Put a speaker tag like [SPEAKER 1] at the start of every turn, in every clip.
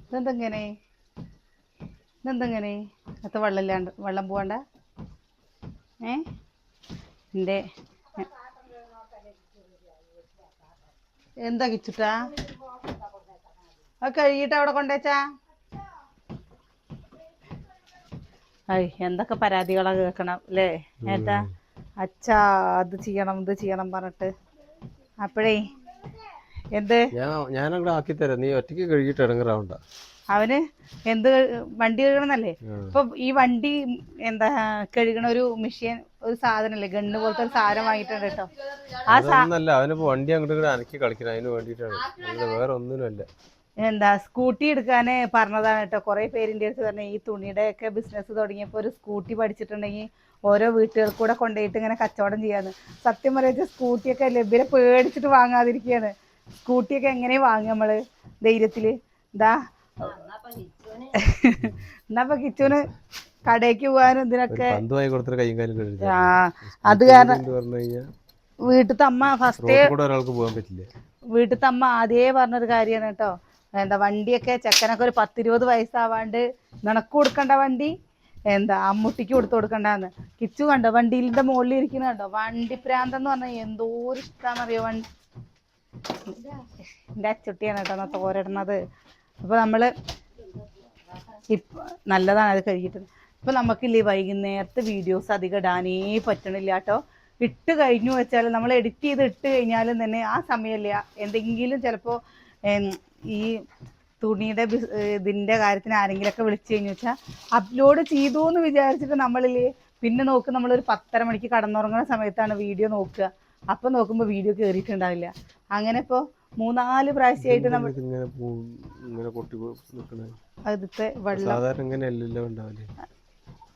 [SPEAKER 1] ഇതെന്തെങ്ങനെ ഇതെന്തെങ്ങനെ അത് വെള്ളമില്ലാണ്ട് വെള്ളം പോവാണ്ട എൻ്റെ എന്താ കിച്ചിട്ടാ അത് കഴുകിയിട്ട് അവിടെ കൊണ്ടുവച്ചാ എന്തൊക്കെ പരാതികളാ കേൾക്കണം അല്ലേ ഏട്ടാ അച്ഛാ അത് ചെയ്യണം ഇത് ചെയ്യണം പറഞ്ഞിട്ട് അപ്പോഴേ എന്ത്
[SPEAKER 2] ഞാനങ്ങടെ ആക്കി തരാം, നീ ഒറ്റയ്ക്ക് കഴുകിയിട്ട് ഇടങ്ങറാവണ്ട.
[SPEAKER 1] അവന് എന്ത് വണ്ടി കഴുകണമെന്നല്ലേ? ഇപ്പൊ ഈ വണ്ടി എന്താ കഴുകണ ഒരു മെഷീൻ, ഒരു സാധനല്ലേ, ഗണ്ണ് പോലത്തെ ഒരു സാധനം വാങ്ങിയിട്ടുണ്ട് കേട്ടോ.
[SPEAKER 2] അതൊന്നല്ല, അവനിപ്പോ വണ്ടി അങ്ങോട്ട് ഇങ്ങോട്ട് അനക്കി കളിക്കണം, അതിന് വേണ്ടിയിട്ടാണ്, വേറെ ഒന്നിനുമല്ല.
[SPEAKER 1] എന്താ സ്കൂട്ടി എടുക്കാന് പറഞ്ഞതാണ് കേട്ടോ. കുറെ പേരിൻ്റെ അടുത്ത് പറഞ്ഞ ഈ തുണിയുടെ ഒക്കെ ബിസിനസ് തുടങ്ങിയപ്പോൾ ഒരു സ്കൂട്ടി പഠിച്ചിട്ടുണ്ടെങ്കിൽ ഓരോ വീട്ടുകൾക്ക് കൂടെ കൊണ്ടുപോയിട്ട് ഇങ്ങനെ കച്ചവടം ചെയ്യാന്ന്. സത്യം പറയാ സ്കൂട്ടിയൊക്കെ ലഭ്യത പേടിച്ചിട്ട് വാങ്ങാതിരിക്കുകയാണ്. സ്കൂട്ടിയൊക്കെ എങ്ങനെ വാങ്ങുക നമ്മള് ധൈര്യത്തില്? ഇതാ എന്നാ കിച്ചുന് കടയ്ക്ക് പോകാനും ഇതിനൊക്കെ അത് കാരണം വീട്ടിലത്തെ അമ്മ ഫസ്റ്റ് വീട്ടിലത്തെ അമ്മ ആദ്യേ പറഞ്ഞൊരു കാര്യമാണ് കേട്ടോ. എന്താ വണ്ടിയൊക്കെ ചെക്കനൊക്കെ ഒരു 10-20 വയസ്സാവാണ്ട് നിനക്ക് കൊടുക്കണ്ട വണ്ടി, എന്താ അമ്മുട്ടിക്ക് കൊടുക്കണ്ടെന്ന്. കിച്ചു കണ്ടോ വണ്ടിയിലിന്റെ മുകളിൽ ഇരിക്കുന്ന കണ്ടോ? വണ്ടി പ്രാന്തെന്ന് പറഞ്ഞാൽ എന്തോരം ഇഷ്ടാന്നറിയോ വണ്ടി. എൻ്റെ അച്ചുട്ടിയാണ് കേട്ടോ തോരടുന്നത്. അപ്പൊ നമ്മള് ഇപ്പൊ നല്ലതാണ് അത് കഴുകിയിട്ട്. ഇപ്പൊ നമുക്കില്ലേ വൈകുന്നേരത്തെ വീഡിയോസ് അധികം ഇടാനേ പറ്റണില്ല കേട്ടോ. ഇട്ട് കഴിഞ്ഞു വെച്ചാൽ നമ്മൾ എഡിറ്റ് ചെയ്ത് ഇട്ട് കഴിഞ്ഞാലും തന്നെ ആ സമയമില്ല. എന്തെങ്കിലും ചിലപ്പോൾ ഈ തുണിയുടെ ഇതിൻ്റെ കാര്യത്തിന് ആരെങ്കിലുമൊക്കെ വിളിച്ചു കഴിഞ്ഞു വെച്ചാൽ അപ്ലോഡ് ചെയ്തു എന്ന് വിചാരിച്ചിട്ട് നമ്മളില്ലേ പിന്നെ നോക്ക്, നമ്മളൊരു 10:30 മണിക്ക് കടന്നുറങ്ങുന്ന സമയത്താണ് വീഡിയോ നോക്കുക. അപ്പം നോക്കുമ്പോൾ വീഡിയോ കയറിയിട്ടുണ്ടാവില്ല. അങ്ങനെ ഇപ്പോൾ 3-4 പ്രാവശ്യമായിട്ട് നമ്മൾ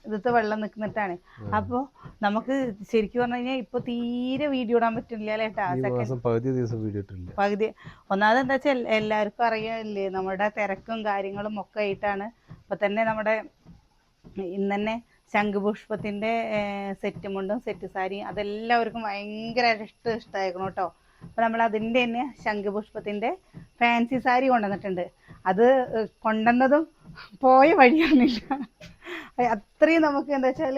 [SPEAKER 1] ഇതിത്തെ വെള്ളം നിൽക്കുന്നിട്ടാണ്. അപ്പോൾ നമുക്ക് ശരിക്കും പറഞ്ഞു കഴിഞ്ഞാൽ ഇപ്പൊ തീരെ വീഡിയോ ഇടാൻ പറ്റില്ല അല്ലേട്ടാ. പകുതി ഒന്നാമത് എന്താ വെച്ചാൽ എല്ലാവർക്കും അറിയാല്ലേ നമ്മുടെ തിരക്കും കാര്യങ്ങളും ഒക്കെ ആയിട്ടാണ്. അപ്പൊ തന്നെ നമ്മുടെ ഇന്ന് തന്നെ ശംഖുപുഷ്പത്തിന്റെ സെറ്റ് മുണ്ടും സെറ്റ് സാരിയും അതെല്ലാവർക്കും ഭയങ്കരമായിട്ട് ഇഷ്ടമായിരുന്നു കേട്ടോ. അപ്പോൾ നമ്മൾ അതിൻ്റെ തന്നെ ശംഖുപുഷ്പത്തിന്റെ ഫാൻസി സാരി കൊണ്ടുവന്നിട്ടുണ്ട്. അത് കൊണ്ടുവന്നതും പോയ വഴിയാണില്ല. അത്രയും നമുക്ക് എന്താ വെച്ചാൽ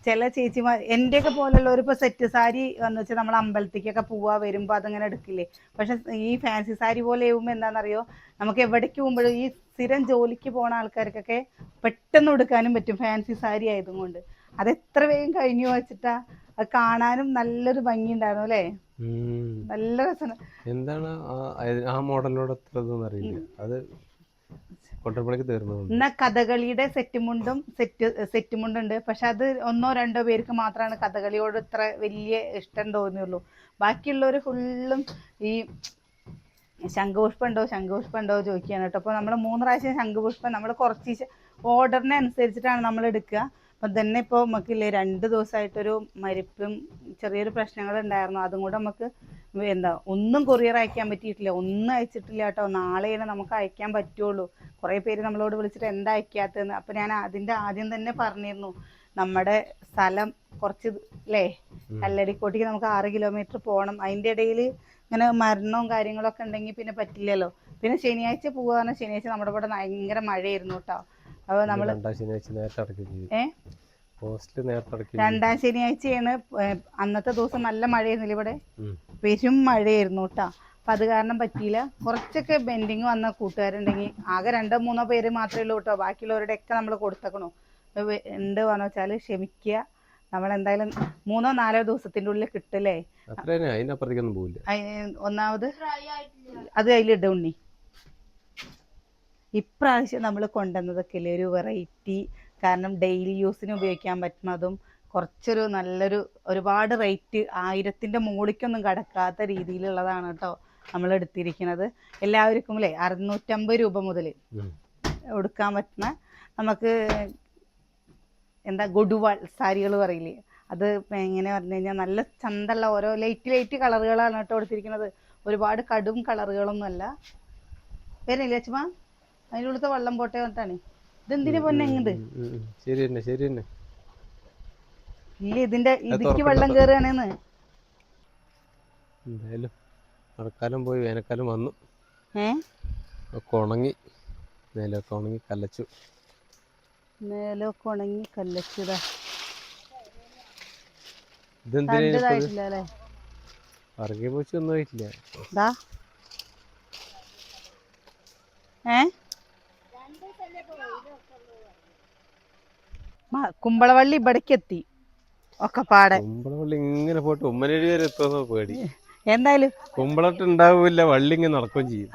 [SPEAKER 1] ചില ചേച്ചിമാർ എൻ്റെയൊക്കെ പോലുള്ളവർ ഇപ്പോൾ സെറ്റ് സാരി എന്ന് വെച്ചാൽ നമ്മൾ അമ്പലത്തേക്കൊക്കെ പോവാ വരുമ്പോൾ അതങ്ങനെ എടുക്കില്ലേ. പക്ഷെ ഈ ഫാൻസി സാരി പോലെ ആവുമ്പോൾ എന്താണെന്നറിയോ, നമുക്ക് എവിടേക്ക് പോകുമ്പോഴും ഈ സ്ഥിരം ജോലിക്ക് പോണ ആൾക്കാർക്കൊക്കെ പെട്ടെന്ന് എടുക്കാനും പറ്റും ഫാൻസി സാരി ആയതുകൊണ്ട്. അത് എത്ര വേഗം കഴിഞ്ഞു വെച്ചിട്ടാ. അത് കാണാനും നല്ലൊരു ഭംഗി ഉണ്ടായിരുന്നു അല്ലേ? നല്ല രസം.
[SPEAKER 2] എന്താണ് ആ മോഡലിനോട് അത്ര ഇതൊന്നും അറിയില്ല. അത്
[SPEAKER 1] എന്നാ കഥകളിയുടെ സെറ്റ് മുണ്ടുണ്ട്. പക്ഷെ അത് 1-2 പേർക്ക് മാത്രമാണ് കഥകളിയോട് ഇത്ര വലിയ ഇഷ്ടം തോന്നിയുള്ളൂ. ബാക്കിയുള്ളവർ ഫുള്ളും ഈ ശംഖുപുഷ്പം ഉണ്ടോ ചോദിക്കുകയാണ് കേട്ടോ. അപ്പോൾ നമ്മൾ 3 പ്രാവശ്യം ശംഖുപുഷ്പം നമ്മൾ കുറച്ച് ഓർഡറിനെ അനുസരിച്ചിട്ടാണ് നമ്മൾ എടുക്കുക. അപ്പം തന്നെ ഇപ്പോൾ നമുക്കില്ലേ 2 ദിവസമായിട്ടൊരു മരിപ്പും ചെറിയൊരു പ്രശ്നങ്ങൾ ഉണ്ടായിരുന്നു. അതും കൂടെ നമുക്ക് എന്താ ഒന്നും കൊറിയർ അയക്കാൻ പറ്റിയിട്ടില്ല, ഒന്നും അയച്ചിട്ടില്ല കേട്ടോ. നാളെയാണ് നമുക്ക് അയക്കാൻ പറ്റുള്ളൂ. കുറേ പേര് നമ്മളോട് വിളിച്ചിട്ട് എന്താ അയക്കാത്തതെന്ന്. അപ്പം ഞാൻ അതിൻ്റെ ആദ്യം തന്നെ പറഞ്ഞിരുന്നു, നമ്മുടെ സ്ഥലം കുറച്ച് അല്ലേ കല്ലടിക്കോട്ടേക്ക് നമുക്ക് 6 കിലോമീറ്റർ പോകണം. അതിൻ്റെ ഇടയിൽ ഇങ്ങനെ മരണവും കാര്യങ്ങളൊക്കെ ഉണ്ടെങ്കിൽ പിന്നെ പറ്റില്ലല്ലോ. പിന്നെ ശനിയാഴ്ച പോവാന്ന്, ശനിയാഴ്ച നമ്മുടെ ഇവിടെ ഭയങ്കര മഴയായിരുന്നു കേട്ടോ. അപ്പോൾ നമ്മൾ 2-ാം ശനിയാഴ്ചയാണ്. അന്നത്തെ ദിവസം നല്ല മഴയായിരുന്നില്ല ഇവിടെ, പെരും മഴയായിരുന്നു കേട്ടോ. അപ്പം അത് കാരണം പറ്റിയില്ല. കുറച്ചൊക്കെ ബെൻഡിങ് വന്ന കൂട്ടുകാരുണ്ടെങ്കിൽ ആകെ 2-3 പേര് മാത്രമേ ഉള്ളൂ കേട്ടോ. ബാക്കിയുള്ളവരുടെയൊക്കെ നമ്മൾ കൊടുത്തേക്കണു. ഉണ്ട് പറഞ്ഞു വെച്ചാൽ ക്ഷമിക്കുക. നമ്മളെന്തായാലും 3-4 ദിവസത്തിൻ്റെ ഉള്ളിൽ കിട്ടില്ലേ. ഒന്നാമത് അത് അതിലിട ഉണ്ണി. ഇപ്രാവശ്യം നമ്മൾ കൊണ്ടുവന്നതൊക്കെ അല്ലേ ഒരു വെറൈറ്റി. കാരണം ഡെയിലി യൂസിന് ഉപയോഗിക്കാൻ പറ്റുന്നതും കുറച്ചൊരു നല്ലൊരു ഒരുപാട് റേറ്റ് 1000-ന്റെ മുകളിലേക്കൊന്നും കടക്കാത്ത രീതിയിലുള്ളതാണ് കേട്ടോ നമ്മൾ എടുത്തിരിക്കുന്നത്. എല്ലാവർക്കും അല്ലേ 650 രൂപ മുതൽ എടുക്കാൻ പറ്റുന്ന നമുക്ക് എന്താ ഗൊഡുവാൾ സാരികൾ പറയില്ലേ, അത് എങ്ങനെ പറഞ്ഞു കഴിഞ്ഞാൽ നല്ല ചന്തള്ള ഓരോ ലൈറ്റ് കളറുകളാണ് കേട്ടോ എടുത്തിരിക്കുന്നത്. ഒരുപാട് കടും കളറുകളൊന്നും അല്ല. വരുന്നില്ല ചുമ്മാ അതിൻ്റെ ഉള്ളത്തെ വെള്ളം പോട്ടെ പറഞ്ഞിട്ടാണ്. ഇതെന്തിനു പൊന്നെ എങ്ങണ്ട് ഇല്ല ഇതിന്റെ ഇതിക്ക് വെള്ളം കയറുകയാണെന്ന്.
[SPEAKER 2] എന്തായാലും മഴക്കാലം പോയി വേനൽക്കാലം വന്നു, ഉണങ്ങി. മേലൊക്കെ ഉണങ്ങി കല്ലച്ചു.
[SPEAKER 1] മേലൊക്കെ ഉണങ്ങി കല്ലച്ചതാ.
[SPEAKER 2] ഇതെന്തിനായിട്ടില്ല അല്ലേ? പറകെ പോച്ചൊന്നും ആയിട്ടില്ല.
[SPEAKER 1] കുമ്പളവള്ളി ഇവിടേക്ക് എത്തി ഒക്കെ പാടെ.
[SPEAKER 2] കുമ്പളവള്ളി ഇങ്ങനെ പോയിട്ട് ഉമ്മനേടി വരെ എത്തുമെന്നോ പേടി.
[SPEAKER 1] എന്തായാലും
[SPEAKER 2] കുമ്പളട്ട് ഉണ്ടാവില്ല, വള്ളി ഇങ്ങനെ നടക്കുകയും ചെയ്യും.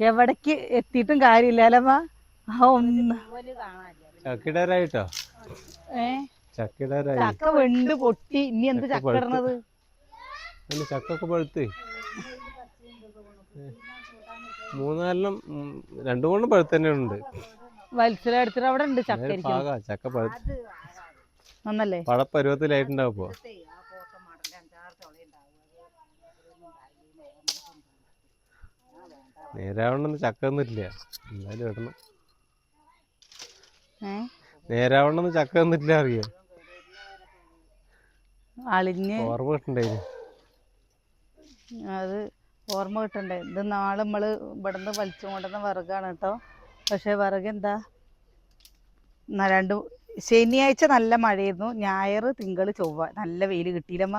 [SPEAKER 1] എവിടേക്ക് എത്തിയിട്ടും കാര്യമില്ല അല്ലമ്മ.
[SPEAKER 2] ചക്കിടാരായിട്ടോ? ചക്കിടാരായി.
[SPEAKER 1] ചക്ക വെണ്ട് പൊട്ടി. ഇനി എന്ത് ചക്ക ഇടണത്?
[SPEAKER 2] ചക്കൊക്കെ പഴുത്ത് 3-4 2-3 പഴുത്ത് തന്നെ ഉണ്ട്.
[SPEAKER 1] വത്സലെടുത്തിട്ട് അവിടെ ഉണ്ട് ചക്ക.
[SPEAKER 2] ചക്ക പഴുത്ത്
[SPEAKER 1] നന്നല്ലേ?
[SPEAKER 2] പഴപ്പരുവത്തിലായിട്ടുണ്ടാവും. ഇപ്പൊ നേരാവണ്ണം ചക്ക ഒന്നുമില്ല. എന്തായാലും ഇടണം. നേരാവണ്ണം ചക്ക ഒന്നുമില്ല അറിയോ?
[SPEAKER 1] അളിഞ്ഞ്
[SPEAKER 2] ഓർമ്മ കിട്ടണ്ടായിരുന്നു.
[SPEAKER 1] അത് ഓർമ്മ കിട്ടണ്ടേ. ഇത് നാളെ നമ്മള് ഇവിടുന്ന് വലിച്ചു കൊണ്ടുവന്ന വിറകാണ് കേട്ടോ. പക്ഷെ വിറക് എന്താ, ശനിയാഴ്ച നല്ല മഴയായിരുന്നു. ഞായർ, തിങ്കൾ, ചൊവ്വ നല്ല വെയിൽ കിട്ടിയില്ലമ്മ.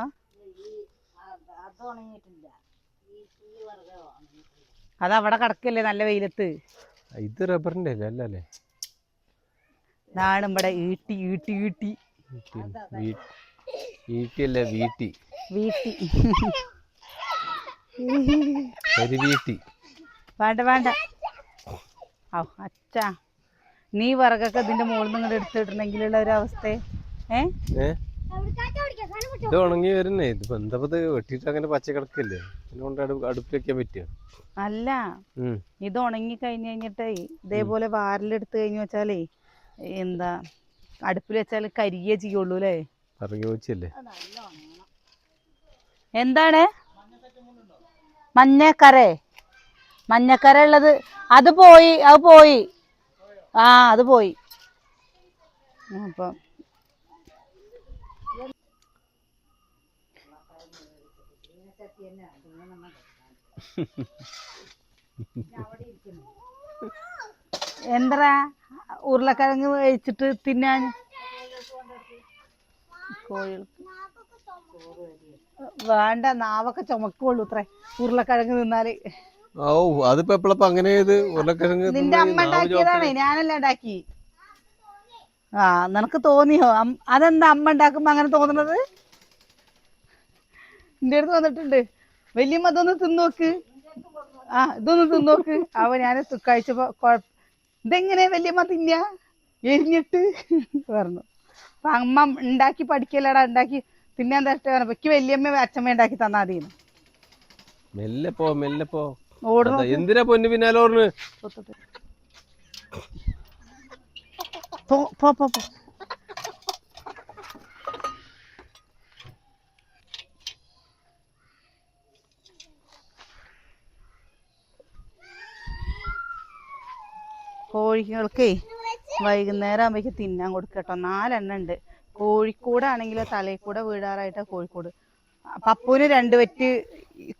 [SPEAKER 1] അതവിടെ കിടക്കല്ലേ നല്ല വെയിലത്ത്.
[SPEAKER 2] ഇത് റബ്ബറിന്റെ അല്ലേ?
[SPEAKER 1] ഇതാണ് ഇവിടെ ഈട്ടി ഈട്ടി ഈട്ടി
[SPEAKER 2] ഈട്ടിയല്ലേ, വീട്ടി.
[SPEAKER 1] വേണ്ട വേണ്ട. അച്ഛാ, നീ വിറകൊക്കെ ഇതിന്റെ മുകളിൽ നിന്ന് ഇങ്ങോട്ട് എടുത്തിടണമെങ്കിലുള്ള ഒരു അവസ്ഥ.
[SPEAKER 2] ഇത് ഉണങ്ങി വരുന്നേ. ഇതിപ്പോ എന്താ വെട്ടിട്ട് അങ്ങനെ പച്ച കിടക്കല്ലേ, അതുകൊണ്ട് അടുപ്പ് വെക്കാൻ പറ്റുക
[SPEAKER 1] അല്ല. ഇത് ഉണങ്ങി കഴിഞ്ഞ് കഴിഞ്ഞിട്ടേ ഇതേപോലെ വാരലെടുത്ത് കഴിഞ്ഞു വെച്ചാലേ എന്താ അടുപ്പിൽ വെച്ചാൽ കരിയേ ചെയ്യുള്ളൂ അല്ലേ? എന്താണ് മഞ്ഞക്കര ഉള്ളത്? അത് പോയി. അത് പോയി. അപ്പം എന്താ ഉരുളക്കിഴങ്ങ് കഴിച്ചിട്ട് തിന്നാൻ കോഴികൾക്ക് വേണ്ട. നാവൊക്കെ ചുമക്കുള്ളൂ അത്രേ ഉരുളക്കിഴങ്ങ് തിന്നാല്.
[SPEAKER 2] അതിപ്പോ എപ്പോഴപ്പോ അങ്ങനെ ഉരുളക്കിഴങ്ങ്
[SPEAKER 1] നിന്റെ അമ്മ ഉണ്ടാക്കിയതാണ്, ഞാനല്ല ഉണ്ടാക്കി. നിനക്ക് തോന്നിയോ? അതെന്താ അമ്മ ഉണ്ടാക്കുമ്പോ അങ്ങനെ തോന്നുന്നത്? എന്റെ അടുത്ത് വന്നിട്ടുണ്ട്, വല്യമ്മ ഇതൊന്ന് തിന്നോക്ക്, ഇതൊന്ന് തിന്നോക്ക്. അവ ഞാൻ കഴിച്ചപ്പോ ഇതെങ്ങനെ വല്യമ്മ തിന്ന എരിഞ്ഞിട്ട് പറഞ്ഞു. അപ്പൊ അമ്മ ഉണ്ടാക്കി പഠിക്കലടാ, ഉണ്ടാക്കി തിന്നാൻ തരട്ടെ പറഞ്ഞപ്പോ എനിക്ക് വല്യമ്മ അച്ഛമ്മ ഉണ്ടാക്കി തന്നാ മതിയെന്ന്.
[SPEAKER 2] മെല്ലെ പോ. എന്തിനാ പൊന്നു പിന്നാലെ ഓടുന്നു?
[SPEAKER 1] പോ. കോഴികൾക്കേ വൈകുന്നേരം ആകുമ്പോഴേക്ക് തിന്നാൻ കൊടുക്കട്ടോ. 4 എണ്ണം ഉണ്ട്. കോഴിക്കൂടാണെങ്കിൽ തലയിൽ കൂടെ വീഴാറായിട്ടാ കോഴിക്കോട്. പപ്പുവിന് 2 വറ്റ്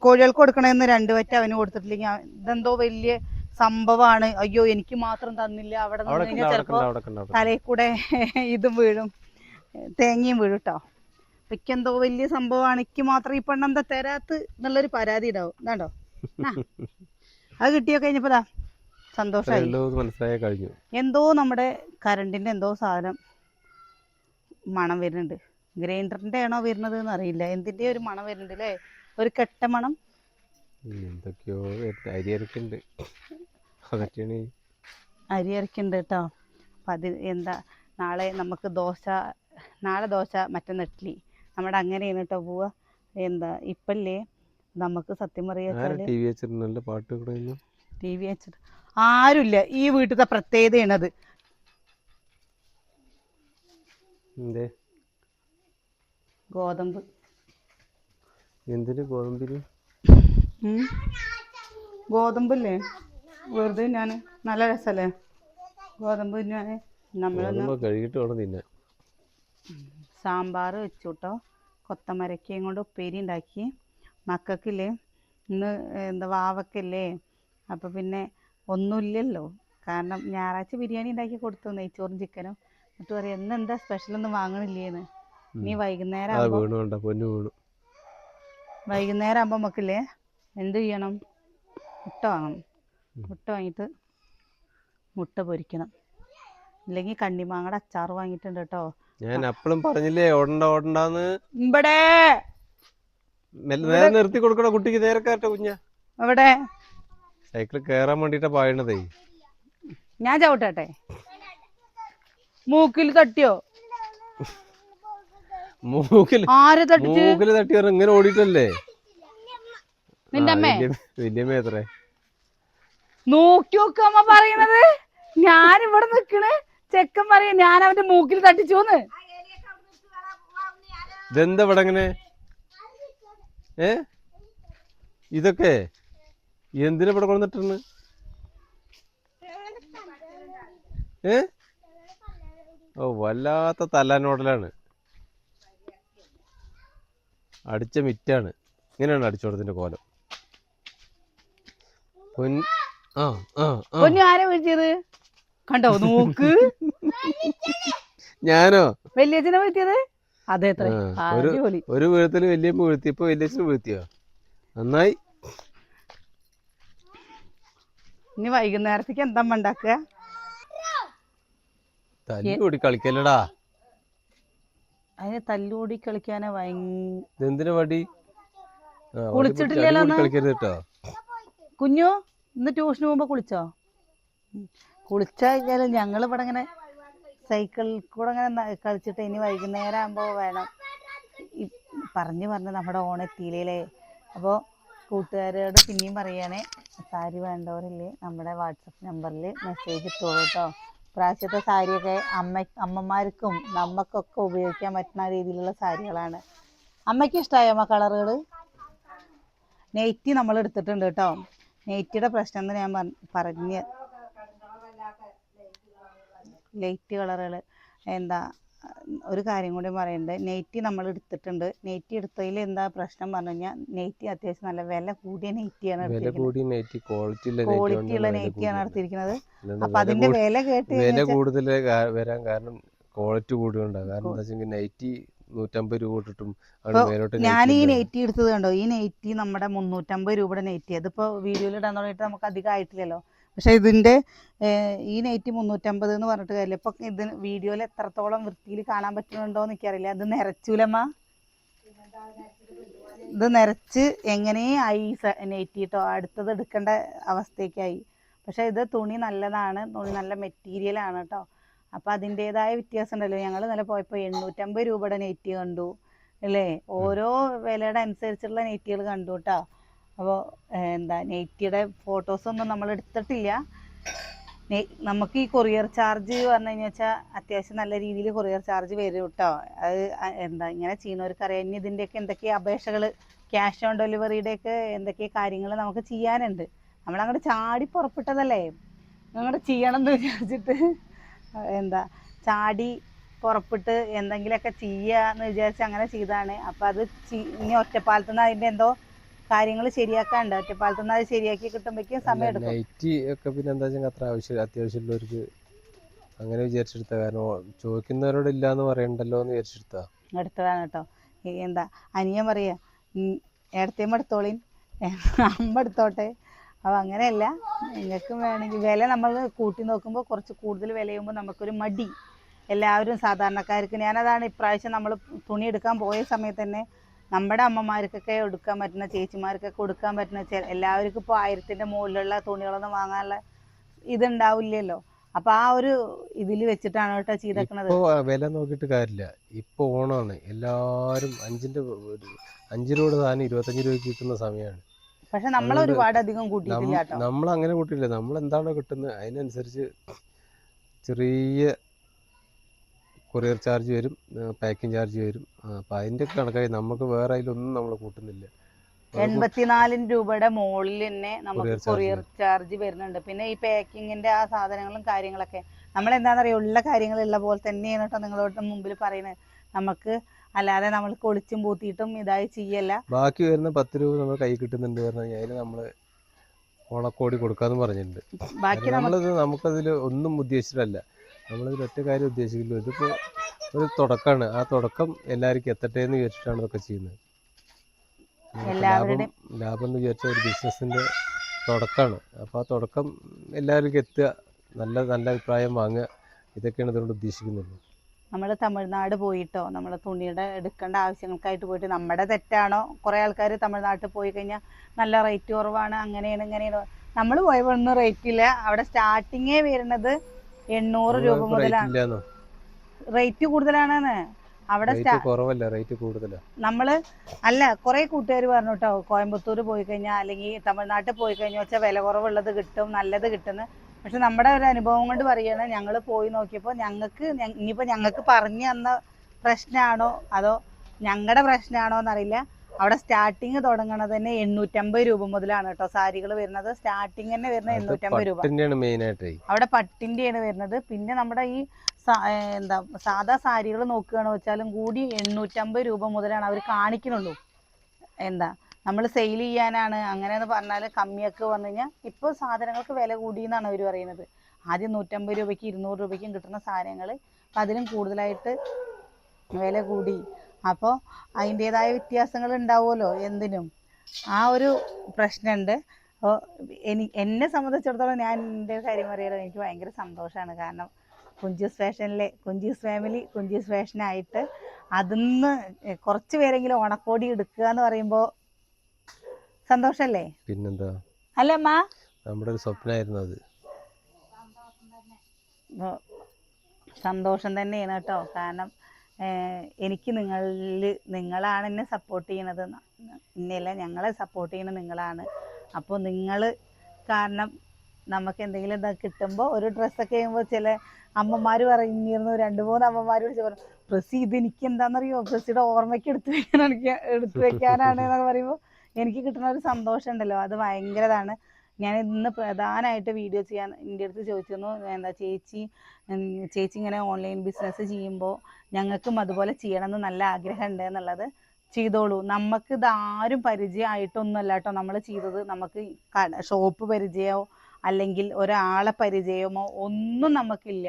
[SPEAKER 1] കോഴികൾക്ക് കൊടുക്കണമെന്ന് 2 വറ്റ് അവന് കൊടുത്തിട്ടില്ലെങ്കിൽ ഇതെന്തോ വലിയ സംഭവമാണ്. അയ്യോ എനിക്ക് മാത്രം തന്നില്ല. അവിടെ നിന്ന് കഴിഞ്ഞാൽ ചിലപ്പോ തലയിൽ കൂടെ ഇതും വീഴും, തേങ്ങയും വീഴും കേട്ടോ. എനിക്കെന്തോ വലിയ സംഭവമാണ്, എനിക്ക് മാത്രം ഈ പെണ്ണെന്താ തരാത്ത് എന്നുള്ളൊരു പരാതി ഉണ്ടാവും. എന്താണ്ടോ അത് കിട്ടിയോ കഴിഞ്ഞപ്പോതാ സന്തോഷമായി. എന്തോ നമ്മുടെ കറണ്ടിന്റെ എന്തോ സാധനം മണം വരുന്നുണ്ട്. ഗ്രൈൻഡറിന്റെ ആണോ വരുന്നത് എന്ന് അറിയില്ല. എന്തിന്റെ ഒരു മണം വരുന്നുണ്ട് അല്ലേ? ഒരു കെട്ട മണം.
[SPEAKER 2] എന്തൊക്കെയോ അരി
[SPEAKER 1] അരക്കുന്നുണ്ട് കേട്ടോ. അപ്പം എന്താ നാളെ നമുക്ക് നാളെ ദോശ മറ്റന്നാ ഇഡ്ഡലി. നമ്മുടെ അങ്ങനെയാണ് കേട്ടോ പോവുക. എന്താ ഇപ്പല്ലേ നമുക്ക് സത്യം പറയാ ടി വി വെച്ചിട്ട് ആരുമില്ല. ഈ വീട്ടിലത്തെ പ്രത്യേകതയാണത്. ഗോതമ്പ്.
[SPEAKER 2] എന്തിന് ഗോതമ്പില്?
[SPEAKER 1] ഗോതമ്പല്ലേ വെറുതെ ഞാൻ നല്ല രസല്ലേ ഗോതമ്പ് തിന്നാന്. നമ്മളൊന്ന്
[SPEAKER 2] കഴുകിട്ട് വേണം തിന്നാൻ.
[SPEAKER 1] സാമ്പാർ വെച്ചു കേട്ടോ. കൊത്തമരക്കയും കൊണ്ട് ഉപ്പേരി ഉണ്ടാക്കി. മക്കൾക്കില്ലേ ഇന്ന് എന്താ വാവക്കല്ലേ, അപ്പം പിന്നെ ഒന്നുമില്ലല്ലോ കാരണം ഞായറാഴ്ച ബിരിയാണി ഉണ്ടാക്കി കൊടുത്തു, നെയ്ച്ചോറും ചിക്കനും. എന്നിട്ട് പറയാം ഇന്ന് എന്താ സ്പെഷ്യലൊന്നും വാങ്ങണില്ലേന്ന്. ഇനി വൈകുന്നേരം ആകുമ്പോൾ നമുക്കില്ലേ എന്ത് ചെയ്യണം, മുട്ട വാങ്ങണം. മുട്ട വാങ്ങിയിട്ട് മുട്ട പൊരിക്കണം. ഇല്ലെങ്കിൽ കണ്ണിമാങ്ങയുടെ അച്ചാർ വാങ്ങിയിട്ടുണ്ട് കേട്ടോ.
[SPEAKER 2] ഞാൻ അപ്പളും പറഞ്ഞില്ലേ ഓടണ്ടാന്ന്.
[SPEAKER 1] ഇവിടെ
[SPEAKER 2] നേരെ നിർത്തി കൊടുക്കണ കുട്ടിക്ക്, നേരെ കയറ്റ കുഞ്ഞ.
[SPEAKER 1] അവിടെ
[SPEAKER 2] സൈക്കിൾ കയറാൻ വേണ്ടിട്ടാ പായണതേ.
[SPEAKER 1] ഞാൻ ചവിട്ടട്ടെ? മൂക്കിൽ തട്ടിയോ?
[SPEAKER 2] മൂക്കില് തട്ടി ഇങ്ങനെ ഓടിട്ടല്ലേ
[SPEAKER 1] നിന്റെ അമ്മേ?
[SPEAKER 2] വല്യമ്മ എത്ര
[SPEAKER 1] നോക്കി നോക്കമ്മ പറയണത്. ഞാനിവിടെ നിക്കണ്, ചെക്കൻ പറയാ ഞാൻ അവന്റെ മൂക്കിൽ തട്ടിച്ചോന്ന്.
[SPEAKER 2] ഇതെന്താ ഇവിടെ ഇങ്ങനെ? ഇതൊക്കെ എന്തിനാ ഇവിടെ കൊണ്ടിട്ടിരുന്നു? ഓ വല്ലാത്ത തല്ലാനോടലാണ്. അടിച്ച മിറ്റാണ്. ഇങ്ങനെയാണ് അടിച്ചോടത്തിന്റെ കോലം.
[SPEAKER 1] ആരാ വിളിച്ചത് കണ്ടോ? നോക്ക്.
[SPEAKER 2] ഞാനോ?
[SPEAKER 1] വല്യച്ഛനെ വിളിച്ചത്? അതെ.
[SPEAKER 2] ഒരു വീഴത്തില് വല്യമ്മ വീഴ്ത്തി, ഇപ്പൊ വല്യച്ഛന് വീഴ്ത്തിയോ? നന്നായി.
[SPEAKER 1] ഇനി വൈകുന്നേരത്തേക്ക് എന്താ ഉണ്ടാക്കുക?
[SPEAKER 2] തല്ലുകൂടി കളിക്കല്ലടാ.
[SPEAKER 1] അതിന് തല്ലുകൂടി കളിക്കാനെ
[SPEAKER 2] എന്തിനാ വടി?
[SPEAKER 1] കുളിച്ചിട്ടില്ലല്ലോ
[SPEAKER 2] കളിക്കരുത് കേട്ടോ
[SPEAKER 1] കുഞ്ഞു. ഇന്ന് ട്യൂഷന് പോകുമ്പോ കുളിച്ചോ? കുളിച്ചാൽ ഞങ്ങളിവിടെ ഇങ്ങനെ സൈക്കിളിൽ കൂടെ ഇങ്ങനെ കളിച്ചിട്ട് ഇനി വൈകുന്നേരം ആകുമ്പോൾ വേണം. പറഞ്ഞ് നമ്മുടെ ഓണെത്തിയില്ലേ. അപ്പോൾ കൂട്ടുകാരോട് പിന്നെയും പറയുകയാണെ, സാരി വേണ്ടവരില്ലേ നമ്മുടെ വാട്സപ്പ് നമ്പറിൽ മെസ്സേജ് ഇട്ടോളൂ കേട്ടോ. പ്രാവശ്യത്തെ സാരിയൊക്കെ അമ്മമാർക്കും നമ്മൾക്കൊക്കെ ഉപയോഗിക്കാൻ പറ്റുന്ന രീതിയിലുള്ള സാരികളാണ്. അമ്മയ്ക്ക് ഇഷ്ടമായോ അമ്മ കളറുകൾ? നെയ്റ്റി നമ്മൾ എടുത്തിട്ടുണ്ട് കേട്ടോ. നെയ്റ്റിയുടെ പ്രശ്നം എന്ന് ഞാൻ പറഞ്ഞ് ലൈറ്റ് കളറുകൾ എന്താ ഒരു കാര്യം കൂടി പറയുന്നുണ്ട്. നെയ്റ്റി നമ്മൾ എടുത്തിട്ടുണ്ട്. നെയ്റ്റി എടുത്തതിൽ എന്താ പ്രശ്നം പറഞ്ഞു കഴിഞ്ഞാൽ, നെയ്റ്റി അത്യാവശ്യം നല്ല വില കൂടിയ നെയ്റ്റിയാണ് ക്വാളിറ്റിയുള്ള നെയ്റ്റിയാണ് എടുത്തിരിക്കുന്നത്. അപ്പൊ അതിന്റെ വില
[SPEAKER 2] കൂടുതൽ വരാൻ കാരണം ക്വാളിറ്റി കൂടിയുണ്ടാകും. കാരണം എന്താ വെച്ചാൽ നൈറ്റി 150 രൂപ ഇട്ടിട്ടും
[SPEAKER 1] ഞാൻ ഈ നെയ്റ്റി എടുത്തത് കണ്ടോ. ഈ നെയ്റ്റി നമ്മുടെ 350 രൂപയുടെ നെയ്റ്റി. അതിപ്പോ വീഡിയോയിൽ ഇടാൻ തുടങ്ങിയിട്ട് നമുക്ക് അധികം ആയിട്ടില്ലല്ലോ. പക്ഷെ ഇതിന്റെ ഈ നെയ്റ്റി 350 എന്ന് പറഞ്ഞിട്ട് കാര്യമില്ല. ഇപ്പൊ ഇത് വീഡിയോയിൽ എത്രത്തോളം വൃത്തിയിൽ കാണാൻ പറ്റുന്നുണ്ടോ എന്ന് എനിക്കറിയില്ല. അത് നിറച്ചൂലമ്മ. ഇത് നിറച്ച് എങ്ങനെയായി നെയ്റ്റി കേട്ടോ. അടുത്തത് എടുക്കേണ്ട അവസ്ഥയ്ക്കായി. പക്ഷെ ഇത് തുണി നല്ലതാണ്, തുണി നല്ല മെറ്റീരിയലാണ് കേട്ടോ. അപ്പം അതിൻ്റെതായ വ്യത്യാസം ഉണ്ടല്ലോ. ഞങ്ങൾ നല്ല പോയപ്പോൾ 850 രൂപയുടെ നെയ്റ്റി കണ്ടു അല്ലേ. ഓരോ വിലയുടെ അനുസരിച്ചുള്ള നെയ്റ്റികൾ കണ്ടു കേട്ടോ. അപ്പോൾ എന്താ നെയ്റ്റിയുടെ ഫോട്ടോസൊന്നും നമ്മൾ എടുത്തിട്ടില്ല. നമുക്ക് ഈ കൊറിയർ ചാർജ് പറഞ്ഞു കഴിഞ്ഞാൽ അത്യാവശ്യം നല്ല രീതിയിൽ കൊറിയർ ചാർജ് വരും കേട്ടോ. അത് എന്താ ഇങ്ങനെ ചെയ്യുന്നവർക്കറിയാം. ഇനി ഇതിൻ്റെയൊക്കെ എന്തൊക്കെ അപേക്ഷകൾ, ക്യാഷ് ഓൺ ഡെലിവറിയുടെയൊക്കെ എന്തൊക്കെ കാര്യങ്ങൾ നമുക്ക് ചെയ്യാനുണ്ട്. നമ്മളങ്ങോട്ട് ചാടി പുറപ്പെട്ടതല്ലേ, അങ്ങോട്ട് ചെയ്യണം എന്ന് വിചാരിച്ചിട്ട് എന്താ ചാടി പുറപ്പെട്ട് എന്തെങ്കിലുമൊക്കെ ചെയ്യാന്ന് വിചാരിച്ച് അങ്ങനെ ചെയ്താണ്. അപ്പം അത് ഇനി ഒറ്റപ്പാലത്ത് നിന്ന് അതിൻ്റെ എന്തോ കാര്യങ്ങൾ ശരിയാക്കാണ്ട്. ഒറ്റപ്പാലത്ത് നിന്ന് അത് ശരിയാക്കി കിട്ടുമ്പോഴേക്കും സമയം എടുക്കും.
[SPEAKER 2] നൈറ്റി ഒക്കെ പിന്നെ എന്താ വെച്ചാൽ അത്ര അത്യാവശ്യമുള്ളവർക്ക് അങ്ങനെ വിചാരിച്ചെടുത്ത. കാരണം ചോദിക്കുന്നവരോട് ഇല്ല എന്ന് പറയണ്ടല്ലോ എന്ന്
[SPEAKER 1] എടുത്തതാണ് കേട്ടോ. എന്താ അനിയൻ പറയാ ഏടത്തേമ്മ എടുത്തോളീൻ, അമ്മ എടുത്തോട്ടെ. അപ്പോൾ അങ്ങനെയല്ല, നിങ്ങൾക്കും വേണമെങ്കിൽ വില നമ്മൾ കൂട്ടി നോക്കുമ്പോൾ കുറച്ച് കൂടുതൽ വിലയുമ്പോൾ നമുക്കൊരു മടി. എല്ലാവരും സാധാരണക്കാർക്ക്, ഞാനതാണ് ഇപ്രാവശ്യം നമ്മൾ തുണി എടുക്കാൻ പോയ സമയത്ത് തന്നെ നമ്മുടെ അമ്മമാർക്കൊക്കെ എടുക്കാൻ പറ്റുന്ന, ചേച്ചിമാർക്കൊക്കെ കൊടുക്കാൻ പറ്റുന്ന എല്ലാവർക്കും ഇപ്പോൾ 1000-ന്റെ മുകളിലുള്ള തുണികളൊന്നും വാങ്ങാനുള്ള ഇതുണ്ടാവില്ലല്ലോ. അപ്പം ആ ഒരു ഇതിൽ വെച്ചിട്ടാണ് കേട്ടോ ചെയ്തേക്കുന്നത്.
[SPEAKER 2] വില നോക്കിയിട്ട് കാര്യമില്ല. ഇപ്പോൾ ഓണമാണ്, എല്ലാവരും 5 രൂപയുടെ സാധനം 25 രൂപയ്ക്ക് കിട്ടുന്ന സമയമാണ്.
[SPEAKER 1] പക്ഷെ നമ്മൾ ഒരുപാട് അധികം കൂട്ടിയിട്ടില്ല കേട്ടോ.
[SPEAKER 2] നമ്മൾ അങ്ങനെ കൂട്ടിയില്ല. നമ്മൾ എന്താണോ കിട്ടുന്നത് അതിനനുസരിച്ച് ചെറിയ കൊറിയർ ചാർജ് വരും, പാക്കിംഗ് ചാർജ് വരും. അപ്പം അതിൻ്റെ കണക്കായി നമുക്ക് വേറെ അതിലൊന്നും നമ്മൾ കൂട്ടുന്നില്ല.
[SPEAKER 1] 84 രൂപയുടെ മുകളിൽ തന്നെ നമുക്ക് കൊറിയർ ചാർജ് വരുന്നുണ്ട്. പിന്നെ ഈ പാക്കിങ്ങിന്റെ ആ സാധനങ്ങളും കാര്യങ്ങളൊക്കെ നമ്മൾ എന്താണെന്നറിയോ, ഉള്ള കാര്യങ്ങളുള്ള പോലെ തന്നെയാണ് കേട്ടോ നിങ്ങളോട് മുമ്പിൽ പറയുന്നത്. നമുക്ക് അല്ലാതെ നമ്മൾ കൊളിച്ചും പൂത്തിയിട്ടും ഇതായി ചെയ്യല്ല.
[SPEAKER 2] ബാക്കി വരുന്ന 10 രൂപ നമ്മൾ കൈ കിട്ടുന്നുണ്ട് പറഞ്ഞു കഴിഞ്ഞാൽ അതിന് നമ്മൾ ഓണക്കോടി കൊടുക്കാമെന്ന് പറഞ്ഞിട്ടുണ്ട്.
[SPEAKER 1] ബാക്കി
[SPEAKER 2] നമുക്കതിൽ ഒന്നും ഉദ്ദേശിച്ചിട്ടല്ല, നമ്മളിതിൽ ഒറ്റ കാര്യം ഉദ്ദേശിക്കുള്ളൂ. ഇതിപ്പോൾ ഒരു തുടക്കമാണ്. ആ തുടക്കം എല്ലാവർക്കും എത്തട്ടെ എന്ന് വിചാരിച്ചിട്ടാണ് ഇതൊക്കെ ചെയ്യുന്നത്. ലാഭം എന്ന് വിചാരിച്ച ഒരു ബിസിനസ്സിൻ്റെ തുടക്കമാണ്. അപ്പോൾ ആ തുടക്കം എല്ലാവർക്കും എത്തുക, നല്ല അഭിപ്രായം വാങ്ങുക, ഇതൊക്കെയാണ് ഇതുകൊണ്ട് ഉദ്ദേശിക്കുന്നത്.
[SPEAKER 1] നമ്മൾ തമിഴ്നാട് പോയിട്ടോ നമ്മൾ തുണിയുടെ എടുക്കേണ്ട ആവശ്യങ്ങൾക്കായിട്ട് പോയിട്ട് നമ്മുടെ തെറ്റാണോ? കുറേ ആൾക്കാർ തമിഴ്നാട്ടിൽ പോയി കഴിഞ്ഞാൽ നല്ല റേറ്റ് കുറവാണ്, ഇങ്ങനെയാണ്. നമ്മൾ പോയപ്പോൾ ഒന്നും റേറ്റ് ഇല്ല. അവിടെ സ്റ്റാർട്ടിങ്ങേ വരുന്നത് 800 രൂപ മുതലാണ്. റേറ്റ് കൂടുതലാണെന്ന് അവിടെ നമ്മള് അല്ല, കുറെ കൂട്ടുകാർ പറഞ്ഞു കേട്ടോ, കോയമ്പത്തൂർ പോയി കഴിഞ്ഞാൽ അല്ലെങ്കിൽ തമിഴ്നാട്ടിൽ പോയി കഴിഞ്ഞാൽ വെച്ചാൽ വില കുറവുള്ളത് കിട്ടും, നല്ലത് കിട്ടുന്നു. പക്ഷെ നമ്മുടെ ഒരു അനുഭവം കൊണ്ട് പറയുകയാണ്, ഞങ്ങൾ പോയി നോക്കിയപ്പോൾ ഇനിയിപ്പോൾ ഞങ്ങൾക്ക് പറഞ്ഞു തന്ന പ്രശ്നമാണോ അതോ ഞങ്ങളുടെ പ്രശ്നമാണോ എന്നറിയില്ല. അവിടെ സ്റ്റാർട്ടിങ് തുടങ്ങണത് തന്നെ 850 രൂപ മുതലാണ് കേട്ടോ സാരികൾ വരുന്നത്. സ്റ്റാർട്ടിങ് തന്നെ വരുന്നത് 850 രൂപ. അവിടെ പട്ടിൻ്റെയാണ് വരുന്നത്. പിന്നെ നമ്മുടെ ഈ സാധാ സാരികൾ നോക്കുകയാണെന്ന് വെച്ചാലും കൂടി 850 രൂപ മുതലാണ് അവർ കാണിക്കുന്നുള്ളൂ. നമ്മൾ സെയിൽ ചെയ്യാനാണ് അങ്ങനെയെന്ന് പറഞ്ഞാൽ കമ്മിയൊക്കെ വന്നു കഴിഞ്ഞാൽ ഇപ്പോൾ സാധനങ്ങൾക്ക് വില കൂടിയെന്നാണ് അവർ പറയുന്നത്. ആദ്യം 150 രൂപയ്ക്ക് 200 രൂപയ്ക്കും കിട്ടുന്ന സാധനങ്ങൾ അപ്പം അതിലും കൂടുതലായിട്ട് വില കൂടി. അപ്പോൾ അതിൻ്റേതായ വ്യത്യാസങ്ങൾ ഉണ്ടാവുമല്ലോ എന്തിനും. ആ ഒരു പ്രശ്നമുണ്ട്. അപ്പോൾ എന്നെ സംബന്ധിച്ചിടത്തോളം ഞാൻ എൻ്റെ കാര്യം പറയുന്നത് എനിക്ക് ഭയങ്കര സന്തോഷമാണ്. കാരണം കുഞ്ചൂസ് ഫാഷനിലെ കുഞ്ചൂസ് ഫാമിലി കുഞ്ചൂസ് ഫാഷനായിട്ട് അതിന്ന് കുറച്ച് പേരെങ്കിലും ഓണക്കോടി എടുക്കുക എന്ന് പറയുമ്പോൾ സന്തോഷല്ലേ?
[SPEAKER 2] പിന്നെന്താ,
[SPEAKER 1] അല്ലമ്മ,
[SPEAKER 2] നമ്മുടെ ഒരു സ്വപ്നമായിരുന്നു അത്.
[SPEAKER 1] സന്തോഷം തന്നെയാണ് കേട്ടോ. കാരണം എനിക്ക് നിങ്ങളാണ് എന്നെ സപ്പോർട്ട് ചെയ്യണത്. ഇന്നല്ല, ഞങ്ങളെ സപ്പോർട്ട് ചെയ്യണത് നിങ്ങളാണ്. അപ്പോൾ നിങ്ങൾ കാരണം നമുക്ക് എന്തെങ്കിലും ഇതൊക്കെ കിട്ടുമ്പോൾ ഒരു ഡ്രസ്സൊക്കെ ചെയ്യുമ്പോൾ ചില അമ്മമാർ പറഞ്ഞിരുന്നു, 2-3 അമ്മമാർ വിളിച്ച് പറഞ്ഞു, പ്രസി ഇതെനിക്ക് എന്താണെന്നറിയോ, പ്രസിയുടെ ഓർമ്മയ്ക്ക് എടുത്തു വെക്കാനാണ് എന്നൊക്കെ പറയുമ്പോൾ എനിക്ക് കിട്ടുന്ന ഒരു സന്തോഷം ഉണ്ടല്ലോ, അത് ഭയങ്കരതാണ്. ഞാൻ ഇന്ന് പ്രധാനമായിട്ട് വീഡിയോ ചെയ്യാൻ എൻ്റെ അടുത്ത് ചോദിച്ചിരുന്നു, ചേച്ചി ഇങ്ങനെ ഓൺലൈൻ ബിസിനസ് ചെയ്യുമ്പോൾ ഞങ്ങൾക്കും അതുപോലെ ചെയ്യണമെന്ന് നല്ല ആഗ്രഹമുണ്ട് എന്നുള്ളത്. ചെയ്തോളൂ. നമുക്ക് ഇതാരും പരിചയമായിട്ടൊന്നുമല്ല കേട്ടോ നമ്മൾ ചെയ്തത്. നമുക്ക് ഷോപ്പ് പരിചയമോ അല്ലെങ്കിൽ ഒരാളെ പരിചയമോ ഒന്നും നമുക്കില്ല.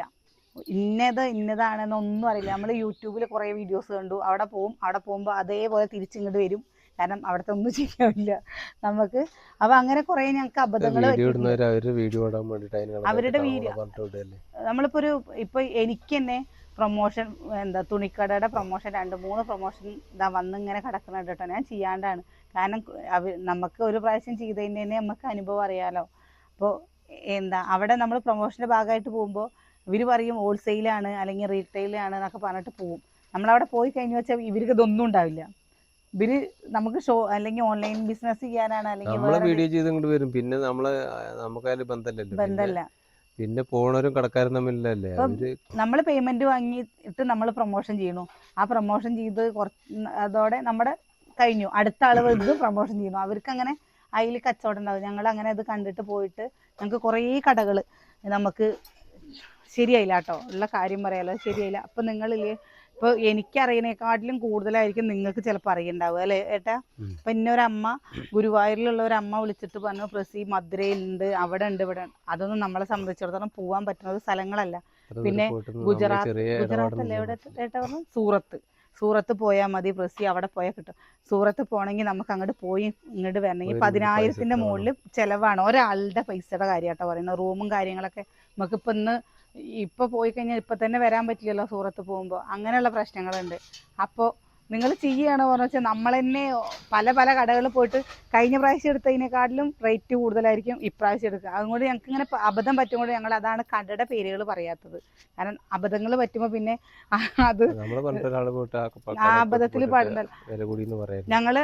[SPEAKER 1] ഇന്നതാണെന്നൊന്നും അറിയില്ല. നമ്മൾ യൂട്യൂബിൽ കുറേ വീഡിയോസ് കണ്ടു, അവിടെ പോകുമ്പോൾ അതേപോലെ തിരിച്ചിങ്ങോട്ട് വരും. കാരണം അവിടുത്തെ ഒന്നും ചെയ്യാനില്ല നമുക്ക്. അപ്പം അങ്ങനെ കുറേ ഞങ്ങൾക്ക് അബദ്ധങ്ങൾ അവരുടെ വീഡിയോ. നമ്മളിപ്പോൾ എനിക്ക് തന്നെ പ്രൊമോഷൻ തുണിക്കടയുടെ പ്രൊമോഷൻ 2-3 പ്രൊമോഷൻ വന്നിങ്ങനെ കിടക്കുന്നുണ്ട് കേട്ടോ. ഞാൻ ചെയ്യാണ്ടാണ്. കാരണം നമുക്ക് ഒരു പ്രാവശ്യം ചെയ്തതിൻ്റെ തന്നെ നമുക്ക് അനുഭവം അറിയാമല്ലോ. അപ്പോൾ അവിടെ നമ്മൾ പ്രൊമോഷൻ്റെ ഭാഗമായിട്ട് പോകുമ്പോൾ ഇവർ പറയും ഹോൾസെയിലാണ് അല്ലെങ്കിൽ റീറ്റെയിലാണ് എന്നൊക്കെ പറഞ്ഞിട്ട് പോകും. നമ്മളവിടെ പോയി കഴിഞ്ഞു വെച്ചാൽ ഇവർക്ക് ഇതൊന്നും ഉണ്ടാവില്ല. ഇവര് നമുക്ക് ഷോ അല്ലെങ്കിൽ ഓൺലൈൻ ബിസിനസ് ചെയ്യാനാണ് അല്ലെങ്കിൽ
[SPEAKER 2] വീഡിയോ ചെയ്തുകൊണ്ട് വരും. പിന്നെ നമുക്കതിൽ ബന്ധമല്ല. പിന്നെ പോണവരും കടക്കാരും തമ്മിലല്ലേ.
[SPEAKER 1] നമ്മൾ പേയ്മെന്റ് വാങ്ങിയിട്ട് നമ്മൾ പ്രൊമോഷൻ ചെയ്യണു. ആ പ്രൊമോഷൻ ചെയ്ത് അതോടെ നമ്മുടെ കഴിഞ്ഞു. അടുത്ത ആൾ ഇത് പ്രൊമോഷൻ ചെയ്യുന്നു. അവർക്ക് അങ്ങനെ അതിൽ കച്ചവടം ഉണ്ടാവും. ഞങ്ങൾ അങ്ങനെ അത് കണ്ടിട്ട് പോയിട്ട് ഞങ്ങൾക്ക് കുറേ കടകൾ നമുക്ക് ശരിയായില്ല കേട്ടോ. ഉള്ള കാര്യം പറയാലോ, ശരിയായില്ല. അപ്പം നിങ്ങളില്ലേ, ഇപ്പോൾ എനിക്കറിയണേക്കാട്ടിലും കൂടുതലായിരിക്കും നിങ്ങൾക്ക് ചിലപ്പോൾ അറിയണ്ടാവുക അല്ലേ ഏട്ടാ? അപ്പം ഇന്നൊരമ്മ ഗുരുവായൂരിലുള്ള ഒരമ്മ വിളിച്ചിട്ട് പറഞ്ഞു, പ്രസി മധുരയിലുണ്ട്, അവിടെ ഉണ്ട്, ഇവിടെ ഉണ്ട്. അതൊന്നും നമ്മളെ സംബന്ധിച്ചിടത്തോളം പോകാൻ പറ്റുന്ന സ്ഥലങ്ങളല്ല. പിന്നെ ഗുജറാത്തല്ലേ എവിടെ ഏട്ടാ പറഞ്ഞു? സൂറത്ത് പോയാൽ മതി പ്രസി, അവിടെ പോയാൽ കിട്ടും. സൂറത്ത് പോകണമെങ്കിൽ നമുക്ക് അങ്ങോട്ട് പോയി ഇങ്ങോട്ട് വരണമെങ്കിൽ 10,000-ന്റെ മുകളിൽ ചിലവാണ്. ഒരാളുടെ പൈസയുടെ കാര്യം കേട്ടോ പറയുന്നത്. റൂമും കാര്യങ്ങളൊക്കെ നമുക്കിപ്പോൾ ഇപ്പോൾ പോയി കഴിഞ്ഞാൽ ഇപ്പം തന്നെ വരാൻ പറ്റില്ലല്ലോ സൂറത്ത് പോകുമ്പോൾ. അങ്ങനെയുള്ള പ്രശ്നങ്ങളുണ്ട്. അപ്പോൾ നിങ്ങൾ ചെയ്യുകയാണോ പറഞ്ഞു വെച്ചാൽ നമ്മൾ തന്നെ പല കടകളിൽ പോയിട്ട് കഴിഞ്ഞ പ്രാവശ്യം എടുത്തതിനെക്കാട്ടിലും റേറ്റ് കൂടുതലായിരിക്കും ഇപ്രാവശ്യം എടുക്കുക. അതുകൊണ്ട് ഞങ്ങൾക്ക് ഇങ്ങനെ അബദ്ധം പറ്റുമ്പോൾ ഞങ്ങൾ അതാണ് കടയുടെ പേരുകൾ പറയാത്തത്. കാരണം അബദ്ധങ്ങൾ പറ്റുമ്പോൾ പിന്നെ അത് ആ അബദ്ധത്തിൽ പാടുന്നല്ലോ. ഞങ്ങൾ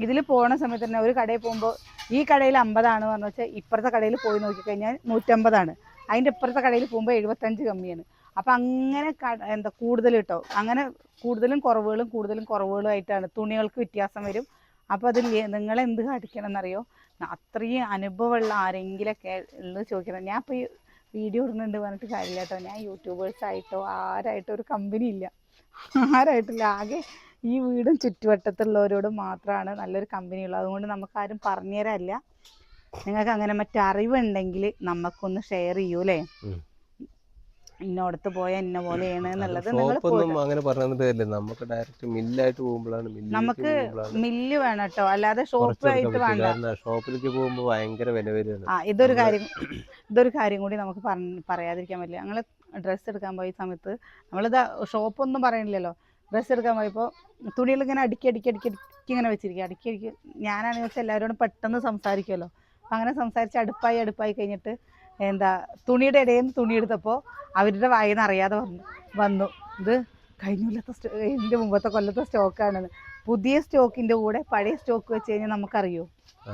[SPEAKER 1] ഇതിൽ പോകുന്ന സമയത്ത് തന്നെ ഒരു കടയിൽ പോകുമ്പോൾ ഈ കടയിൽ 50 പറഞ്ഞു വെച്ചാൽ ഇപ്പുറത്തെ കടയിൽ പോയി നോക്കിക്കഴിഞ്ഞാൽ 150. അതിൻ്റെ ഇപ്പുറത്തെ കടയിൽ പോകുമ്പോൾ 75 കമ്മിയാണ്. അപ്പം അങ്ങനെ കൂടുതൽ കേട്ടോ. അങ്ങനെ കൂടുതലും കുറവുകളും ആയിട്ടാണ്. തുണികൾക്ക് വ്യത്യാസം വരും. അപ്പോൾ അതിൽ നിങ്ങളെന്ത് കാണിക്കണം എന്നറിയോ, അത്രയും അനുഭവമുള്ള ആരെങ്കിലൊക്കെ ഉള്ളത് ചോദിക്കണം. ഞാൻ ഇപ്പോൾ ഈ വീഡിയോ ഇടുന്നുണ്ട് പറഞ്ഞിട്ട് കാര്യമില്ല കേട്ടോ. ഞാൻ യൂട്യൂബേഴ്സായിട്ടോ ആരായിട്ടോ ഒരു കമ്പനി ഇല്ല, ആരായിട്ടില്ല. ആകെ ഈ വീടും ചുറ്റുവട്ടത്തുള്ളവരോട് മാത്രമാണ് നല്ലൊരു കമ്പനി ഉള്ളത്. അതുകൊണ്ട് നമുക്കാരും പറഞ്ഞു തരാനില്ല. നിങ്ങൾക്ക് അങ്ങനെ മറ്ററിവുണ്ടെങ്കിൽ നമുക്കൊന്ന് ഷെയർ ചെയ്യൂ അല്ലേ? ഇന്നോടത്ത് പോയ ഇന്ന പോലെയാണ് എന്നുള്ളത് നിങ്ങൾ
[SPEAKER 2] അങ്ങനെ പറഞ്ഞിട്ട് നമുക്ക് ഡയറക്റ്റ് മില്ലായിട്ട് പോകുമ്പോഴാണ്
[SPEAKER 1] നമുക്ക് മില്ല് വേണം കേട്ടോ, അല്ലാതെ ഷോപ്പായിട്ട് വേണ്ട.
[SPEAKER 2] ഷോപ്പിലേക്ക് പോകുമ്പോൾ ഭയങ്കര വില വരികയാണ്.
[SPEAKER 1] ഇതൊരു കാര്യം കൂടി നമുക്ക് പറയാതിരിക്കാൻ പറ്റില്ല. ഞങ്ങൾ ഡ്രസ്സ് എടുക്കാൻ പോയ സമയത്ത് നമ്മളിത് ഷോപ്പൊന്നും പറയണില്ലല്ലോ, ഡ്രസ്സ് എടുക്കാൻ പോയപ്പോൾ തുണികൾ ഇങ്ങനെ അടുക്കി ഇങ്ങനെ വെച്ചിരിക്കുക. അടുക്കി ഞാനാണെന്ന് വെച്ചാൽ എല്ലാവരോടും പെട്ടെന്ന് സംസാരിക്കുമല്ലോ. അപ്പം അങ്ങനെ സംസാരിച്ച് അടുപ്പായി കഴിഞ്ഞിട്ട് എന്താ തുണിയുടെ ഇടയിൽ നിന്ന് തുണി എടുത്തപ്പോൾ അവരുടെ വായിന്ന് അറിയാതെ വന്നു ഇത് കഴിഞ്ഞ കൊല്ലത്തെ ഇതിൻ്റെ മുമ്പത്തെ കൊല്ലത്തെ സ്റ്റോക്കാണെന്ന്. പുതിയ സ്റ്റോക്കിൻ്റെ കൂടെ പഴയ സ്റ്റോക്ക് വെച്ച് കഴിഞ്ഞാൽ നമുക്കറിയോ?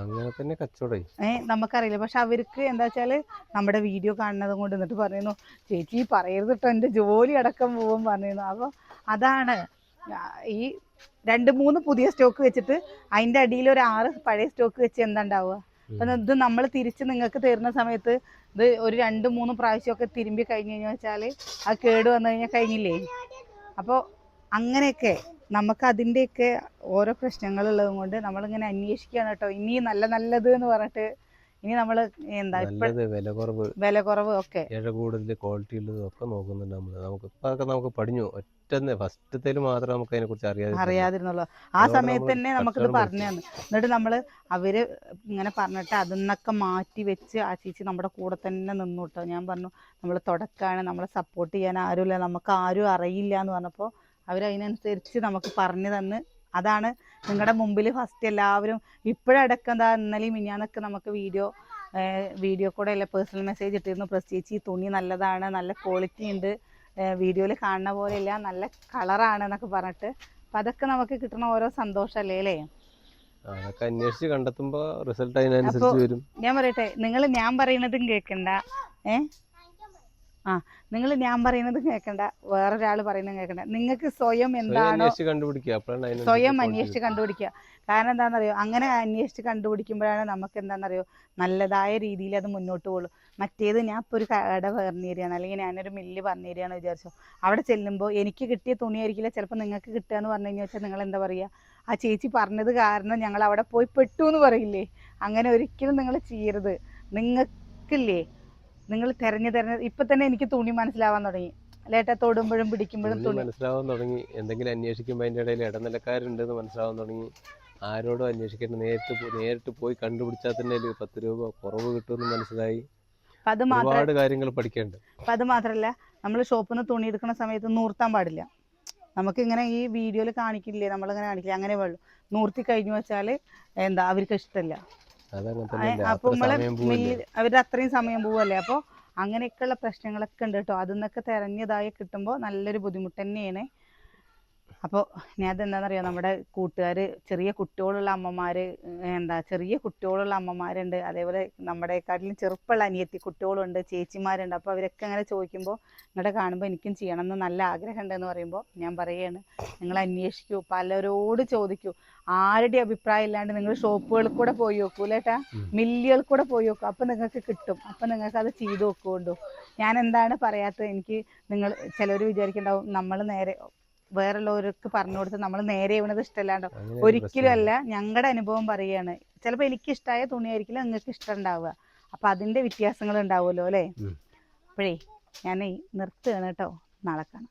[SPEAKER 2] അങ്ങനെ തന്നെ കച്ചവടം
[SPEAKER 1] നമുക്കറിയില്ല. പക്ഷെ അവർക്ക് എന്താ വെച്ചാൽ നമ്മുടെ വീഡിയോ കാണുന്നത് കൊണ്ട് എന്നിട്ട് പറയുന്നു, ചേച്ചി പറയരുത് കേട്ടോ, എൻ്റെ ജോലി അടക്കം പോവും പറഞ്ഞിരുന്നു. അപ്പോൾ അതാണ് ഈ 2-3 പുതിയ സ്റ്റോക്ക് വെച്ചിട്ട് അതിൻ്റെ അടിയിൽ ഒരു 6 പഴയ സ്റ്റോക്ക് വെച്ച് എന്താ ഉണ്ടാവുക? അപ്പം ഇത് നമ്മൾ തിരിച്ച് നിങ്ങൾക്ക് തരുന്ന സമയത്ത് ഇത് ഒരു 2-3 പ്രാവശ്യമൊക്കെ തിരുമ്പി കഴിഞ്ഞ് കഴിഞ്ഞാൽ വെച്ചാൽ അത് കേട് വന്നു കഴിഞ്ഞാൽ കഴിഞ്ഞില്ലേ? അപ്പോൾ അങ്ങനെയൊക്കെ നമുക്ക് അതിൻ്റെയൊക്കെ ഓരോ പ്രശ്നങ്ങളുള്ളതും കൊണ്ട് നമ്മളിങ്ങനെ അന്വേഷിക്കുകയാണ് കേട്ടോ. ഇനി നല്ലത് എന്ന് പറഞ്ഞിട്ട് ഇനി നമ്മൾ എന്താ വില കുറവ് ഒക്കെ
[SPEAKER 2] കൂടുതൽ ക്വാളിറ്റി ഉള്ളതും ഒക്കെ നോക്കുന്നുണ്ട് നമ്മൾ. നമുക്ക് പഠിഞ്ഞു ഫസ്റ്റത്തേൽ മാത്രം നമുക്ക് അതിനെക്കുറിച്ച്
[SPEAKER 1] അറിയാതിരുന്നുള്ളൂ. ആ സമയത്ത് തന്നെ നമുക്കിത് പറഞ്ഞു തന്നു. എന്നിട്ട് നമ്മൾ അവർ ഇങ്ങനെ പറഞ്ഞിട്ട് അതിന്നൊക്കെ മാറ്റി വെച്ച് ആ ചേച്ചി നമ്മുടെ കൂടെ തന്നെ നിന്നു കേട്ടോ. ഞാൻ പറഞ്ഞു നമ്മൾ തുടക്കാണ്, നമ്മളെ സപ്പോർട്ട് ചെയ്യാൻ ആരുമില്ല, നമുക്ക് ആരും അറിയില്ല എന്ന് പറഞ്ഞപ്പോൾ അവരതിനനുസരിച്ച് നമുക്ക് പറഞ്ഞു തന്ന്. അതാണ് നിങ്ങളുടെ മുമ്പിൽ ഫസ്റ്റ് എല്ലാവരും ഇപ്പോഴടക്കം എന്താ ഇന്നലെയും മിനിഞ്ഞാന്നൊക്കെ നമുക്ക് വീഡിയോ കൂടെ അല്ല പേഴ്സണൽ മെസ്സേജ് ഇട്ടിരുന്നു, ചേച്ചി തുണി നല്ലതാണ്, നല്ല ക്വാളിറ്റി ഉണ്ട്, വീഡിയോയിൽ കാണുന്ന പോലെയല്ല, നല്ല കളറാണ് എന്നൊക്കെ പറഞ്ഞിട്ട്. അപ്പം അതൊക്കെ നമുക്ക് കിട്ടുന്ന ഓരോ സന്തോഷമല്ലേ അല്ലേ?
[SPEAKER 2] അതൊക്കെ അന്വേഷിച്ച് കണ്ടെത്തുമ്പോൾ റിസൾട്ട് അതിനനുസരിച്ച് വരും.
[SPEAKER 1] ഞാൻ പറയട്ടെ, ഞാൻ പറയുന്നതും കേൾക്കണ്ട, ഞാൻ പറയുന്നത് കേൾക്കണ്ട, വേറൊരാൾ പറയുന്നത് കേൾക്കണ്ട. നിങ്ങൾക്ക് സ്വയം എന്താണോ സ്വയം അന്വേഷിച്ച് കണ്ടുപിടിക്കുക. കാരണം എന്താണെന്നറിയോ, അങ്ങനെ അന്വേഷിച്ച് കണ്ടുപിടിക്കുമ്പോഴാണ് നമുക്ക് എന്താണെന്നറിയോ നല്ലതായ രീതിയിൽ അത് മുന്നോട്ട് പോകുള്ളൂ. മറ്റേത് ഞാൻ ഇപ്പോൾ ഒരു കട പറഞ്ഞു തരികയാണ്, അല്ലെങ്കിൽ ഞാനൊരു മില്ല് പറഞ്ഞു തരികയാണെന്ന് വിചാരിച്ചോ, അവിടെ ചെല്ലുമ്പോൾ എനിക്ക് കിട്ടിയ തുണിയായിരിക്കില്ല ചിലപ്പോൾ നിങ്ങൾക്ക് കിട്ടുക എന്ന് പറഞ്ഞു കഴിഞ്ഞാൽ വെച്ചാൽ നിങ്ങൾ എന്താ പറയുക, ആ ചേച്ചി പറഞ്ഞത് കാരണം ഞങ്ങൾ അവിടെ പോയി പെട്ടു എന്ന് പറയില്ലേ? അങ്ങനെ ഒരിക്കലും നിങ്ങൾ ചെയ്യരുത്. നിങ്ങൾക്കില്ലേ, നിങ്ങൾ തിരഞ്ഞ് ഇപ്പം തന്നെ എനിക്ക് തുണി മനസ്സിലാവാൻ തുടങ്ങി, ലേട്ടാ തൊടുമ്പോഴും പിടിക്കുമ്പോഴും തുണി
[SPEAKER 2] മനസ്സിലാവാൻ തുടങ്ങി. എന്തെങ്കിലും അന്വേഷിക്കുമ്പോൾ അതിൻ്റെ ഇടയിൽ ഇടനിലക്കാരുണ്ടെന്ന് മനസ്സിലാവാൻ തുടങ്ങി. ആരോടും അന്വേഷിക്കേണ്ട, നേരിട്ട് പോയി കണ്ടുപിടിച്ചാൽ തന്നെ 10 രൂപ കുറവ് കിട്ടുമെന്ന് മനസ്സിലായി. ഒരുപാട് കാര്യങ്ങൾ പഠിക്കേണ്ട.
[SPEAKER 1] അപ്പം അത് മാത്രമല്ല, നമ്മൾ ഷോപ്പിൽ നിന്ന് തുണി എടുക്കുന്ന സമയത്ത് നൂർത്താൻ പാടില്ല. നമുക്കിങ്ങനെ ഈ വീഡിയോയിൽ കാണിക്കില്ലേ, നമ്മളിങ്ങനെ കാണിക്കില്ല, അങ്ങനെ വേള്ളൂ. നൂർത്തി കഴിഞ്ഞു വെച്ചാൽ എന്താ അവർക്ക് ഇഷ്ടമല്ല. അപ്പോൾ നമ്മളെ അവരുടെ അത്രയും സമയം പോവല്ലേ. അപ്പോൾ അങ്ങനെയൊക്കെയുള്ള പ്രശ്നങ്ങളൊക്കെ ഉണ്ട് കേട്ടോ. അതിൽ നിന്നൊക്കെ തിരഞ്ഞതായി കിട്ടുമ്പോൾ നല്ലൊരു ബുദ്ധിമുട്ട് തന്നെയാണ്. അപ്പോൾ ഞാൻ അതെന്താണെന്നറിയാം, നമ്മുടെ കൂട്ടുകാർ ചെറിയ കുട്ടികളുള്ള അമ്മമാരുണ്ട്, അതേപോലെ നമ്മുടെക്കാട്ടിലും ചെറുപ്പമുള്ള അനിയത്തി കുട്ടികളുണ്ട്, ചേച്ചിമാരുണ്ട്. അപ്പോൾ അവരൊക്കെ അങ്ങനെ ചോദിക്കുമ്പോൾ നിങ്ങളുടെ കാണുമ്പോൾ എനിക്കും ചെയ്യണമെന്ന് നല്ല ആഗ്രഹം ഉണ്ടെന്ന് പറയുമ്പോൾ ഞാൻ പറയുകയാണ്, നിങ്ങൾ അന്വേഷിക്കൂ, പലരോട് ചോദിക്കൂ, ആരുടെ അഭിപ്രായം ഇല്ലാണ്ട് നിങ്ങൾ ഷോപ്പുകളിൽ കൂടെ പോയി നോക്കൂ ലേട്ടാ, മില്ലുകളിൽ കൂടെ പോയി നോക്കൂ. അപ്പം നിങ്ങൾക്ക് കിട്ടും. അപ്പം നിങ്ങൾക്ക് അത് ചെയ്ത് നോക്കുകൊണ്ടു. ഞാൻ എന്താണ് പറയാത്തത്, എനിക്ക് നിങ്ങൾ ചിലർ വിചാരിക്കുന്നുണ്ടാവും നമ്മൾ നേരെ വേറുള്ളവർക്ക് പറഞ്ഞു കൊടുത്ത് നമ്മൾ നേരെ വീണത് ഇഷ്ടമല്ലാണ്ടോ. ഒരിക്കലും അല്ല, ഞങ്ങളുടെ അനുഭവം പറയുകയാണ്. ചിലപ്പോൾ എനിക്ക് ഇഷ്ടമായ തുണിയായിരിക്കില്ല നിങ്ങൾക്ക് ഇഷ്ടം ഉണ്ടാവുക. അപ്പം അതിൻ്റെ വ്യത്യാസങ്ങൾ ഉണ്ടാവുമല്ലോ അല്ലേ? അപ്പോഴേ ഞാനേ നിർത്തുകയാണ് കേട്ടോ, നാളെ കാണാം.